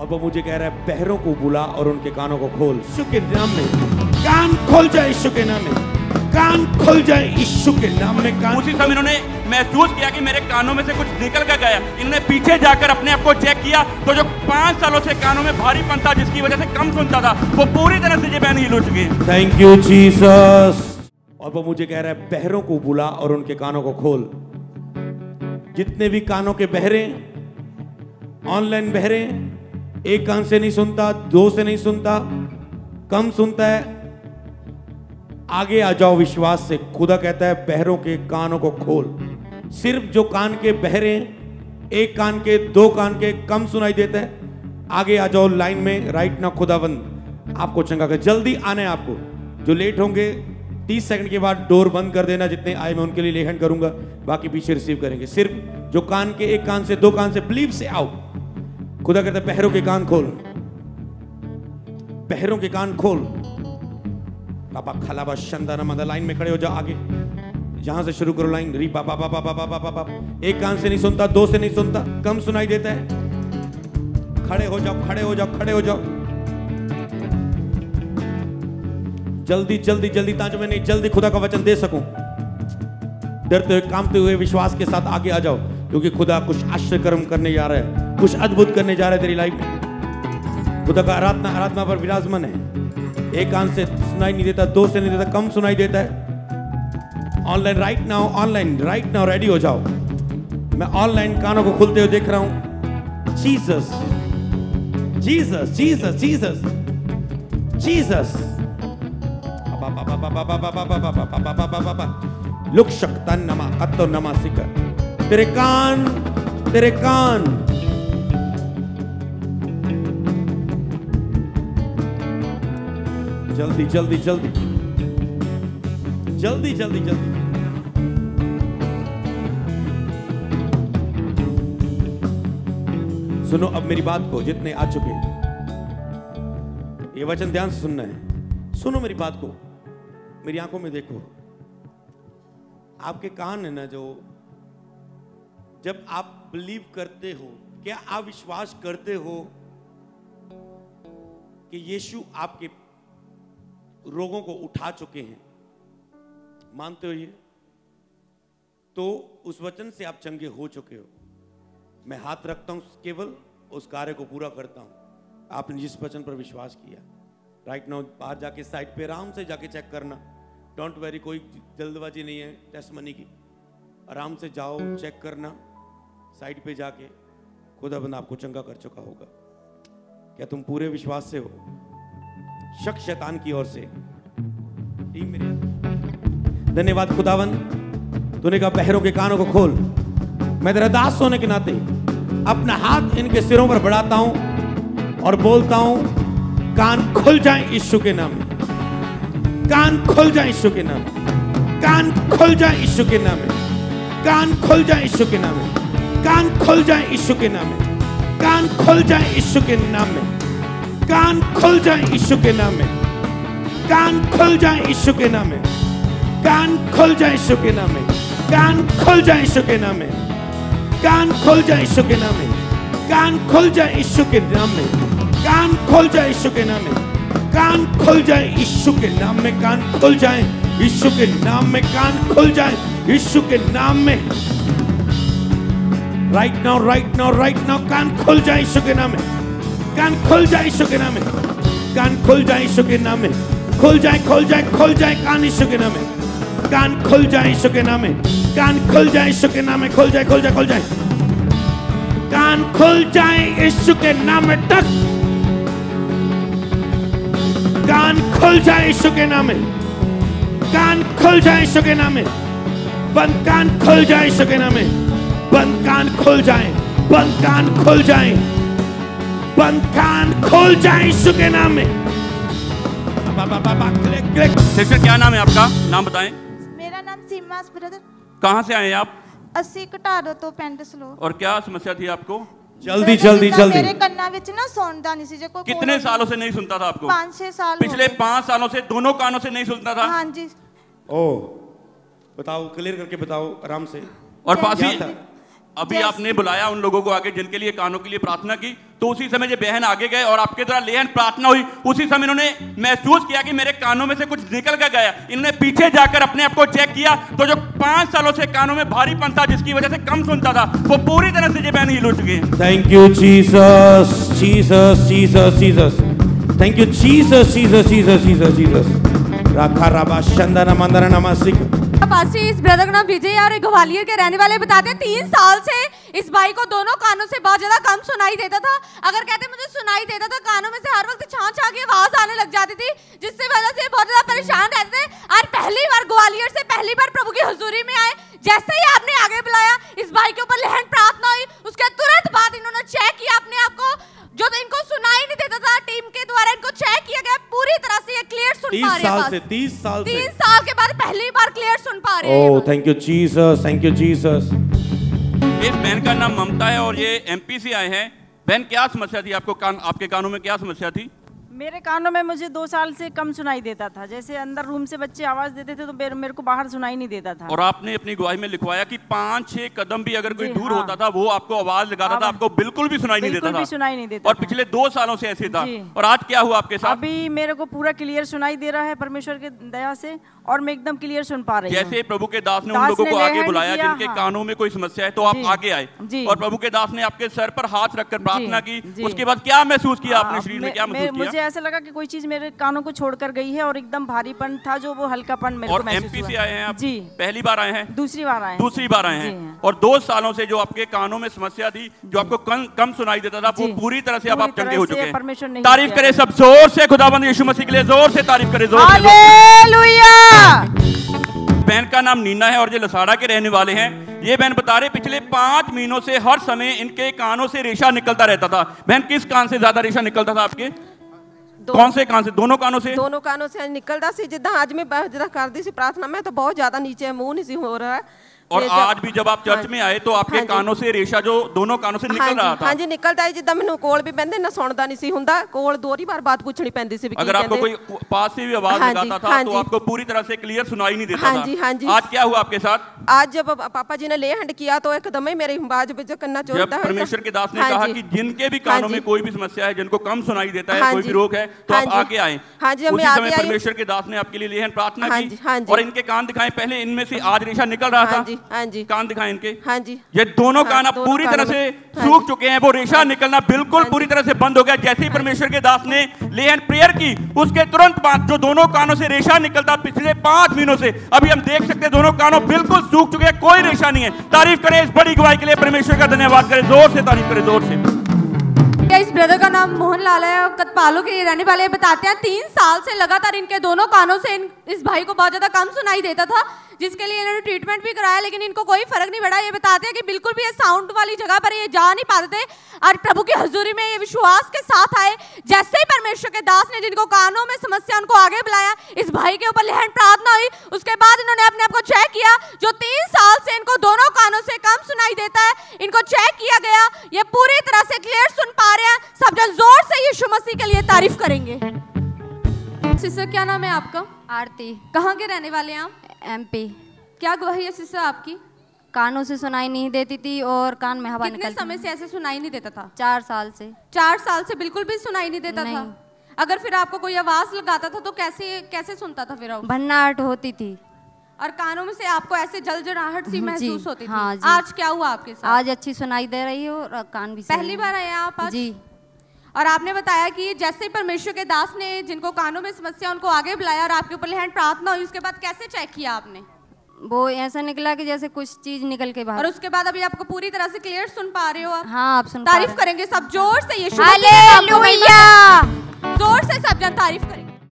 और वो मुझे कह रहा है बहरों को बुला और उनके कानों को खोल। यीशु के नाम में कान खोल जाए, यीशु के नाम में कान खोल जाए, यीशु के नाम में कान। उसी समय इन्होंने महसूस किया कि मेरे कानों में से कुछ निकल कर गया। इन्होंने पीछे जाकर अपने आप को चेक किया तो जो 5 सालों से कानों में भारीपन था, जिसकी वजह से कम सुनता था, वो पूरी तरह से ज़बान हील हो चुकी है। Thank you Jesus. और वो मुझे कह रहा है बहरों को बुला और उनके कानों को खोल। जितने भी कानों के बहरे, ऑनलाइन बहरे, एक कान से नहीं सुनता, 2 से नहीं सुनता, कम सुनता है, आगे आ जाओ विश्वास से। खुदा कहता है बहरों के कानों को खोल। सिर्फ जो कान के बहरे, एक कान के, 2 कान के, कम सुनाई देता है, आगे आ जाओ लाइन में। राइट ना खुदावंद आपको चंगा कर। जल्दी आना है आपको। जो लेट होंगे 30 सेकंड के बाद डोर बंद कर देना। जितने आए मैं उनके लिए लेखन करूंगा, बाकी पीछे रिसीव करेंगे। सिर्फ जो कान के, एक कान से, 2 कान से, प्लीज से आओ। खुदा कहता है बहरों के कान खोल, बहरों के कान खोल। बाबा खलाबा शंदाना मदा। लाइन में खड़े हो जाओ आगे, जहां से शुरू करो लाइन। री बाबा बाबा बाबा बाबा बाबा। एक कान से नहीं सुनता, 2 से नहीं सुनता, कम सुनाई देता है। खड़े हो जाओ, खड़े हो जाओ, खड़े हो जाओ। जल्दी जल्दी जल्दी, ताकि मैं नहीं जल्दी खुदा का वचन दे सकूं। डरते हुए, कांपते हुए विश्वास के साथ आगे आ जाओ, क्योंकि खुदा कुछ आश्चर्य कर्म करने जा रहा है, कुछ अद्भुत करने जा रहा है तेरी लाइफ में। खुदा का आराधना पर विराजमान है। एक कान से सुनाई नहीं देता, 2 से नहीं देता, कम सुनाई देता है। ऑनलाइन राइट नाउ रेडी हो जाओ। मैं ऑनलाइन कानों को खुलते हुए देख रहा हूं। Jesus Jesus Jesus Jesus Jesus. Look शक्ता नमा अतो नमा सिकर। तेरे कान, तेरे कान। जल्दी जल्दी जल्दी जल्दी जल्दी जल्दी। सुनो अब मेरी बात को, जितने आ चुके, ये वचन ध्यान से सुनना है। सुनो मेरी बात को, मेरी आंखों में देखो। आपके कान है ना, जो जब आप बिलीव करते हो, क्या आप विश्वास करते हो कि यीशु आपके रोगों को उठा चुके हैं? मानते हो ये? तो उस वचन से आप चंगे हो चुके हो। मैं हाथ रखता हूं, केवल उस कार्य को पूरा करता हूं। आपने जिस वचन पर विश्वास किया, राइट नाउ बाहर जाके साइड पे आराम से जाके चेक करना। डोंट वेरी, कोई जल्दबाजी नहीं है टेस्ट मनी की। आराम से जाओ, चेक करना साइड पे जाके। खुदाबंद आपको चंगा कर चुका होगा। क्या तुम पूरे विश्वास से हो? शक शैतान की ओर से। टीम मेरे धन्यवाद खुदावंद, तूने कहा बहरों के कानों को खोल। मैं तेरा दास होने के नाते अपना हाथ इनके सिरों पर बढ़ाता हूं और बोलता हूं, कान खुल जाए यीशु के नाम में। कान खुल जाए यीशु के नाम में। कान खुल जाए यीशु के नाम में। कान खुल जाए यीशु के नाम में। कान खुल जाए यीशु के नाम में। कान खुल जाए यीशु के नाम में। कान खुल जाए यीशु के नाम में। कान खुल जाए यीशु के नाम में। कान खुल जाए यीशु के नाम में। कान खुल जाए यीशु के नाम में। कान खुल जाए यीशु के नाम में। कान खुल जाए यीशु के नाम में। कान खुल जाए यीशु के नाम में। कान खुल जाए यीशु के नाम में। कान खुल जाए यीशु के नाम में। कान खुल जाए यीशु के नाम में। Right now right now right now कान खुल जाए यीशु के नाम में। कान खुल जाए यीशु के नाम में। कान खुल जाए यीशु के नाम में। खुल जाए खुल जाए खुल जाए कान यीशु के नाम में। कान खुल जाए यीशु के नाम में। कान खुल जाए यीशु के नाम में। खुल जाए खुल जाए खुल जाए। कान खुल जाए यीशु के नाम में। टक। कान खुल जाए यीशु के नाम में। कान खुल जाए यीशु के नाम में। बंद कान खुल जाए यीशु के नाम में। बंद कान खुल जाए। बंद कान खुल जाए। बंद कान खुल जाए यीशु के नाम में। सिस्टर क्या नाम है आपका? नाम बताएं। मेरा नाम सीमा ब्रदर। कहाँ से आए हैं आप? 80 कटारो तो पेंट स्लो। और क्या समस्या थी आपको? जल्दी जल्दी जल्दी। मेरे कन्ना विच ना सुनता नहीं सी जे को। कितने सालों से नहीं सुनता था आपको? 5-6 साल। पिछले 5 सालों से दोनों कानों से नहीं सुनता था? हाँ जी। ओ बताओ, क्लियर करके बताओ आराम से। और पास क्या ही था? अभी आपने बुलाया उन लोगों को आगे जिनके लिए कानों के लिए प्रार्थना की, तो उसी समय जो बहन आगे गए और आपके द्वारा लेहन प्रार्थना हुई, उसी समय इन्होंने महसूस किया कि मेरे कानों में से कुछ निकल कर गया। इन्होंने पीछे जाकर अपने आप को चेक किया तो जो 5 सालों से कानों में भारीपन था जिसकी वजह से कम सुनता था, वो पूरी तरह से ये बहन हील हो चुके हैं। Thank you Jesus, Jesus, Jesus, Jesus. Thank you Jesus, Jesus, Jesus, Jesus, Jesus. राखा राबा शंदना मंदना नमस्ते। पास्टर, इस ब्रदर का नाम विजय और ग्वालियर के रहने वाले बताते हैं 3 साल से इस भाई को दोनों कानों से बहुत ज्यादा कम सुनाई देता था। अगर कहते मुझे सुनाई देता था, कानों में से हर वक्त छां छां की आवाज आने लग जाती थी, जिससे वजह से बहुत ज्यादा परेशान रहते थे। और पहली बार ग्वालियर से पहली बार प्रभु की हुजूरी में आए, जैसे ही आपने आगे बुलाया, इस भाई के ऊपर लहन प्रार्थना हुई, उसके तुरंत बाद इन्होंने चेक किया अपने आप को, जो तो इनको सुनाई नहीं देता था, टीम के द्वारा इनको चेक किया गया, पूरी तरह से ये क्लियर सुन पा रहे हैं। 30 साल से 3 साल के बाद पहली बार क्लियर सुन पा रहे हैं। Oh thank you Jesus, thank you Jesus. इस बहन का नाम ममता है और ये एमपी से आए हैं। बहन, क्या समस्या थी आपको? आपके कानों में क्या समस्या थी? मेरे कानों में मुझे 2 साल से कम सुनाई देता था। जैसे अंदर रूम से बच्चे आवाज देते थे तो मेरे को बाहर सुनाई नहीं देता था। और आपने अपनी गवाही में लिखवाया कि 5-6 कदम भी अगर कोई दूर हाँ। होता था, वो आपको आवाज लगाता था, आपको बिल्कुल भी सुनाई नहीं देता था। बिल्कुल भी सुनाई नहीं देता और था। पिछले 2 सालों से ऐसे था। और आज क्या हुआ आपके साथ? अभी मेरे को पूरा क्लियर सुनाई दे रहा है परमेश्वर की दया से, और मैं एकदम क्लियर सुन पा रही हूँ। जैसे प्रभु के दास ने उन लोगों को आगे बुलाया जिनके कानों में कोई समस्या है, तो आप आगे आए और प्रभु के दास ने आपके सर पर हाथ रखकर प्रार्थना की। उसके बाद क्या महसूस किया आपने? शरीर में क्या महसूस किया? मुझे ऐसा लगा कि कोई चीज मेरे कानों को छोड़कर गई है और एकदम भारीपन था, जो वो हल्कापन मेरे को महसूस हुआ। और एमपी से आए हैं आप? जी। पहली बार आए हैं? दूसरी बार आए हैं। दूसरी बार आए हैं। और 2 सालों से जो आपके कानों में समस्या थी, जो आपको कम सुनाई देता था, वो पूरी तरह से अब आप चंगे हो चुके हैं। तारीफ करें सब जोर से खुदाबंद यीशु मसीह के लिए, जोर से तारीफ करें, जोर से। हालेलुया। बहन का नाम नीना है और ये लसाड़ा के रहने वाले हैं। ये बहन बता रहे पिछले 5 महीनों से हर समय इनके कानों से रेशा निकलता रहता था। बहन, किस कान से ज्यादा रेशा निकलता था आपके? कौन से कान से? दोनों कानों से? दोनों कानों से निकलता सी। जिदा आज मैं जिदा करती सी प्रार्थना में तो बहुत ज्यादा नीचे मुंह नहीं सी हो रहा है। और आज भी जब आप चर्च में आए तो आपके कानों से रेशा जो दोनों कानों से निकल रहा था। हाँ जी, निकलता है। जिदा मैंने कोल भी बहंदे ना सुनदा नहीं सी हुंदा, कोल 2 बार बात पूछनी पैंदी सी। अगर आपको कोई पास से भी आवाज लगाता था तो आपको पूरी तरह से क्लियर सुनाई नहीं देता था। आज क्या हुआ आपके साथ? आज जब पापा जी ने ले हैंड किया तो एकदम ही मेरी आवाज पे करना चाहता है। जब परमेश्वर के दास ने कहा कि जिनके भी कानों में कोई भी समस्या है, जिनको कम सुनाई देता है, कोई भी रोग है, तो आप आगे आए। उसी समय परमेश्वर के दास ने आपके लिए लेहन प्रार्थना की और इनके कान दिखाए। पहले इनमें से आज रेशा निकल रहा था, कान दिखाए इनके। हाँ जी, ये दोनों कान अब पूरी तरह से सूख चुके हैं। वो रेशा निकलना बिल्कुल पूरी तरह से बंद हो गया। जैसे ही परमेश्वर के दास ने लेहन प्रेयर की, उसके तुरंत बाद जो दोनों कानों से रेशा निकलता पिछले 5 महीनों से, अभी हम देख सकते हैं दोनों कानों बिल्कुल सूख चुके हैं, कोई रेशा नहीं है। तारीफ करें इस बड़ी गवाही के लिए, परमेश्वर का धन्यवाद करें, जोर से तारीफ करें, जोर से। इस ब्रदर का नाम मोहन लाल है और कतपालों के रहने वाले। बताते हैं 3 साल से लगातार इनके दोनों कानों से इस भाई को बहुत ज्यादा कम सुनाई देता था, जिसके लिए इन्होंने ट्रीटमेंट भी कराया, लेकिन इनको कोई फर्क नहीं पड़ा। ये बताते हैं कि बिल्कुल भी ये साउंड वाली जगह पर ये जा नहीं पाते थे और प्रभु की हजूरी में ये विश्वास के साथ आए। जैसे ही परमेश्वर के दास ने जिनको कानों में समस्या उनको आगे बुलाया, इस भाई के ऊपर लहन प्रार्थना हुई। उसके बाद इन्होंने अपने आप को चेक किया, जो 3 साल से इनको दोनों कानों से कम सुनाई देता है, इनको चेक किया गया, ये पूरी तरह से क्लियर सुन पा रहे हैं। सब जन जोर से यीशु मसीह के लिए तारीफ करेंगे। सिस्टर, क्या नाम है आपका? आरती। कहाँ के रहने वाले हैं आप? एमपी। क्या गवाही है सिस्टर आपकी? कानों से सुनाई नहीं देती थी और कान में हवा निकलती। कितने समय से ऐसे सुनाई नहीं देता था? 4 साल से। 4 साल से बिल्कुल भी सुनाई नहीं देता था? अगर फिर आपको कोई आवाज लगाता था तो कैसे सुनता था फिर? भन्नाहट होती थी और कानों में से आपको ऐसे जलजलाहट सी महसूस होती थी। हाँ जी। आज क्या हुआ आपके साथ? आज अच्छी सुनाई दे रही है और कान भी। पहली बार आए आप आज? जी। और आपने बताया कि जैसे परमेश्वर के दास ने जिनको कानों में समस्या उनको आगे बुलाया और आपके ऊपर लहन प्रार्थना हुई, उसके बाद कैसे चेक किया आपने? वो ऐसा निकला कि जैसे कुछ चीज निकल के बाहर। और उसके बाद अभी आपको पूरी तरह से क्लियर सुन पा रहे हो आप? हाँ, आप सुन। तारीफ करेंगे सब जोर से, यीशु हालेलुया। जोर से सब जन तारीफ करें।